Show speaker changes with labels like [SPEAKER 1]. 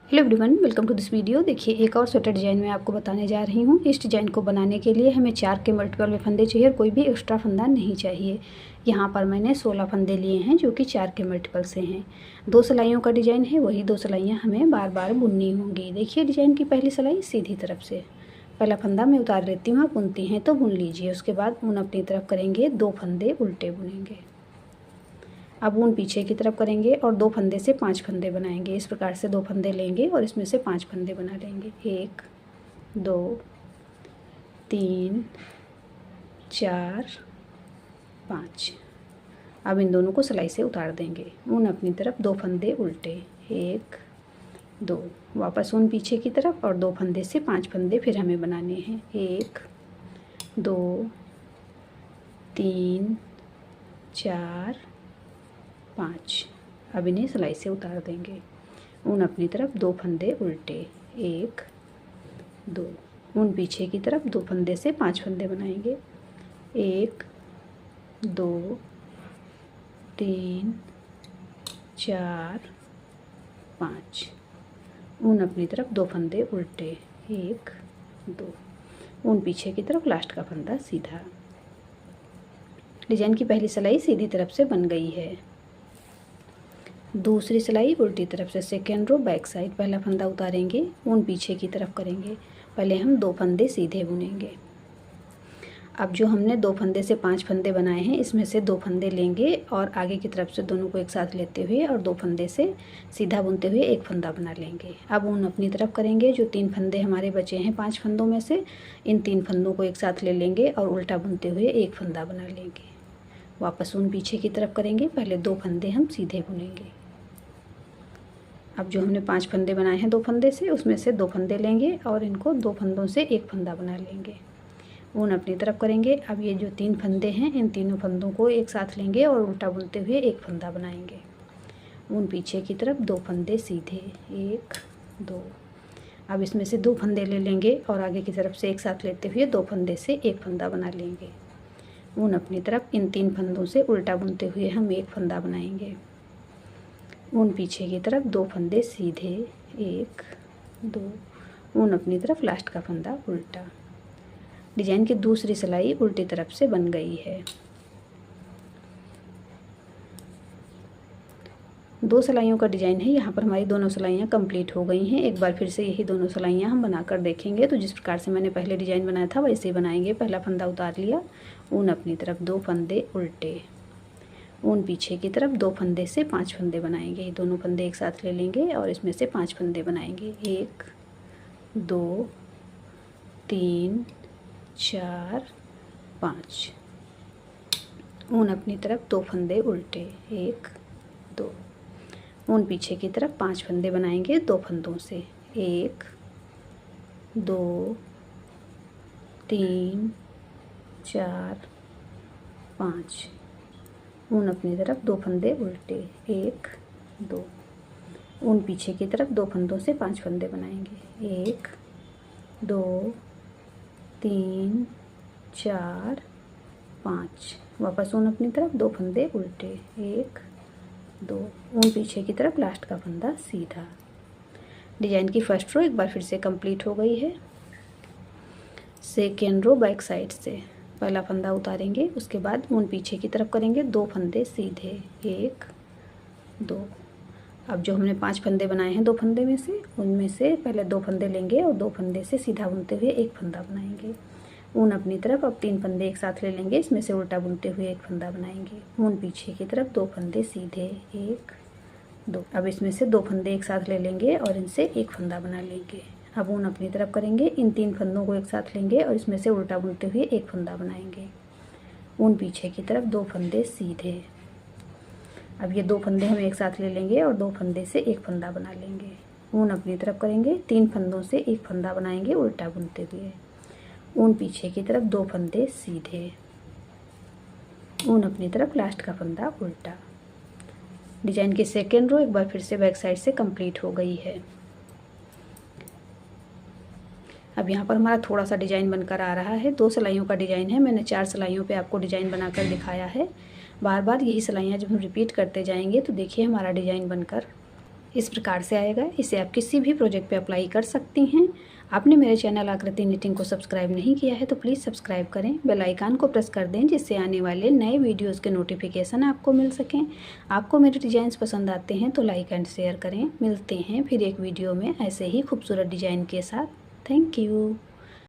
[SPEAKER 1] Hello everyone, welcome to this video. देखिए, एक और स्वेटर डिज़ाइन मैं आपको बताने जा रही हूँ। इस डिज़ाइन को बनाने के लिए हमें 4 के मल्टीपल में फंदे चाहिए और कोई भी एक्स्ट्रा फंदा नहीं चाहिए। यहाँ पर मैंने 16 फंदे लिए हैं जो कि 4 के मल्टीपल से हैं। 2 सिलाइयों का डिज़ाइन है, वही 2 सिलाइयाँ हमें बार बार बुननी होंगी। देखिए, डिज़ाइन की पहली सिलाई सीधी तरफ से पहला फंदा मैं उतार लेती हूँ। आप बुनती हैं तो बुन लीजिए। उसके बाद ऊन अपनी तरफ करेंगे, 2 फंदे उल्टे बुनेंगे। अब ऊन पीछे की तरफ करेंगे और 2 फंदे से 5 फंदे बनाएंगे। इस प्रकार से 2 फंदे लेंगे और इसमें से 5 फंदे बना लेंगे। 1 2 3 4 5। अब इन दोनों को सिलाई से उतार देंगे। ऊन अपनी तरफ, 2 फंदे उल्टे, 1 2, वापस ऊन पीछे की तरफ और 2 फंदे से 5 फंदे फिर हमें बनाने हैं। 1 2 3 4 5। अब इन्हें सिलाई से उतार देंगे। ऊन अपनी तरफ, 2 फंदे उल्टे, 1 2, ऊन पीछे की तरफ, 2 फंदे से 5 फंदे बनाएंगे। 1 2 3 4 5। ऊन अपनी तरफ, 2 फंदे उल्टे, 1 2, ऊन पीछे की तरफ, लास्ट का फंदा सीधा। डिजाइन की पहली सिलाई सीधी तरफ से बन गई है। दूसरी सिलाई उल्टी तरफ से सेकेंड रो बैक साइड। पहला फंदा उतारेंगे, ऊन पीछे की तरफ करेंगे। पहले हम 2 फंदे सीधे बुनेंगे। अब जो हमने 2 फंदे से 5 फंदे बनाए हैं, इसमें से 2 फंदे लेंगे और आगे की तरफ से दोनों को एक साथ लेते हुए और 2 फंदे से सीधा बुनते हुए एक फंदा बना लेंगे। अब ऊन अपनी तरफ करेंगे। जो 3 फंदे हमारे बचे हैं 5 फंदों में से, इन 3 फंदों को एक साथ ले लेंगे और उल्टा बुनते हुए एक फंदा बना लेंगे। वापस ऊन पीछे की तरफ करेंगे। पहले 2 फंदे हम सीधे बुनेंगे। अब जो हमने 5 फंदे बनाए हैं 2 फंदे से, उसमें से 2 फंदे लेंगे और इनको 2 फंदों से एक फंदा बना लेंगे। ऊन अपनी तरफ करेंगे। अब ये जो 3 फंदे हैं, इन तीनों फंदों को एक साथ लेंगे और उल्टा बुनते हुए एक फंदा बनाएंगे। ऊन पीछे की तरफ, 2 फंदे सीधे, 1 2। अब इसमें से 2 फंदे ले लेंगे और आगे की तरफ से एक साथ लेते हुए 2 फंदे से एक फंदा बना लेंगे। ऊन अपनी तरफ, इन 3 फंदों से उल्टा बुनते हुए हम एक फंदा बनाएंगे। ऊन पीछे की तरफ, 2 फंदे सीधे, 1 2, ऊन अपनी तरफ, लास्ट का फंदा उल्टा। डिजाइन की दूसरी सिलाई उल्टी तरफ से बन गई है। 2 सिलाइयों का डिजाइन है। यहाँ पर हमारी दोनों सिलाइयाँ कंप्लीट हो गई हैं। एक बार फिर से यही दोनों सिलाइयाँ हम बनाकर देखेंगे। तो जिस प्रकार से मैंने पहले डिजाइन बनाया था वैसे ही बनाएंगे। पहला फंदा उतार लिया, ऊन अपनी तरफ, 2 फंदे उल्टे, ऊन पीछे की तरफ, 2 फंदे से 5 फंदे बनाएंगे। ये दोनों फंदे एक साथ ले लेंगे और इसमें से 5 फंदे बनाएंगे। 1 2 3 4 5। ऊन अपनी तरफ, 2 फंदे उल्टे, 1 2, ऊन पीछे की तरफ, 5 फंदे बनाएंगे 2 फंदों से। 1 2 3 4 5। ऊन अपनी तरफ, 2 फंदे उल्टे, 1 2, ऊन पीछे की तरफ, 2 फंदों से 5 फंदे बनाएंगे। 1 2 3 4 5। वापस ऊन अपनी तरफ, 2 फंदे उल्टे, 1 2, ऊन पीछे की तरफ, लास्ट का फंदा सीधा। डिजाइन की फर्स्ट रो एक बार फिर से कंप्लीट हो गई है। सेकेंड रो बैक साइड से पहला फंदा उतारेंगे। उसके बाद ऊन पीछे की तरफ करेंगे, 2 फंदे सीधे, 1 2। अब जो हमने 5 फंदे बनाए हैं 2 फंदे में से, उनमें से पहले 2 फंदे लेंगे और 2 फंदे से सीधा बुनते हुए एक फंदा बनाएंगे। ऊन अपनी तरफ, अब 3 फंदे एक साथ ले लेंगे। इसमें से उल्टा बुनते हुए एक फंदा बनाएंगे। ऊन पीछे की तरफ, 2 फंदे सीधे, 1 2। अब इसमें से 2 फंदे एक साथ ले लेंगे और इनसे एक फंदा बना लेंगे। अब ऊन अपनी तरफ करेंगे। इन 3 फंदों को एक साथ लेंगे और इसमें से उल्टा बुनते हुए एक फंदा बनाएंगे। ऊन पीछे की तरफ, 2 फंदे सीधे। अब ये 2 फंदे हम एक साथ ले लेंगे और 2 फंदे से एक फंदा बना लेंगे। ऊन अपनी तरफ करेंगे। 3 फंदों से एक फंदा बनाएंगे उल्टा बुनते हुए। ऊन पीछे की तरफ, 2 फंदे सीधे, ऊन अपनी तरफ, लास्ट का फंदा उल्टा। डिजाइन की सेकेंड रो एक बार फिर से बैक साइड से कंप्लीट हो गई है। अब यहाँ पर हमारा थोड़ा सा डिजाइन बनकर आ रहा है। 2 सिलाइयों का डिजाइन है। मैंने 4 सिलाइयों पे आपको डिजाइन बनाकर दिखाया है। बार बार यही सिलाइयाँ जब हम रिपीट करते जाएंगे तो देखिए हमारा डिजाइन बनकर इस प्रकार से आएगा। इसे आप किसी भी प्रोजेक्ट पे अप्लाई कर सकती हैं। आपने मेरे चैनल आकृति निटिंग को सब्सक्राइब नहीं किया है तो प्लीज़ सब्सक्राइब करें, बेल आइकन को प्रेस कर दें जिससे आने वाले नए वीडियोस के नोटिफिकेशन आपको मिल सकें। आपको मेरे डिज़ाइंस पसंद आते हैं तो लाइक एंड शेयर करें। मिलते हैं फिर एक वीडियो में ऐसे ही खूबसूरत डिज़ाइन के साथ। Thank you.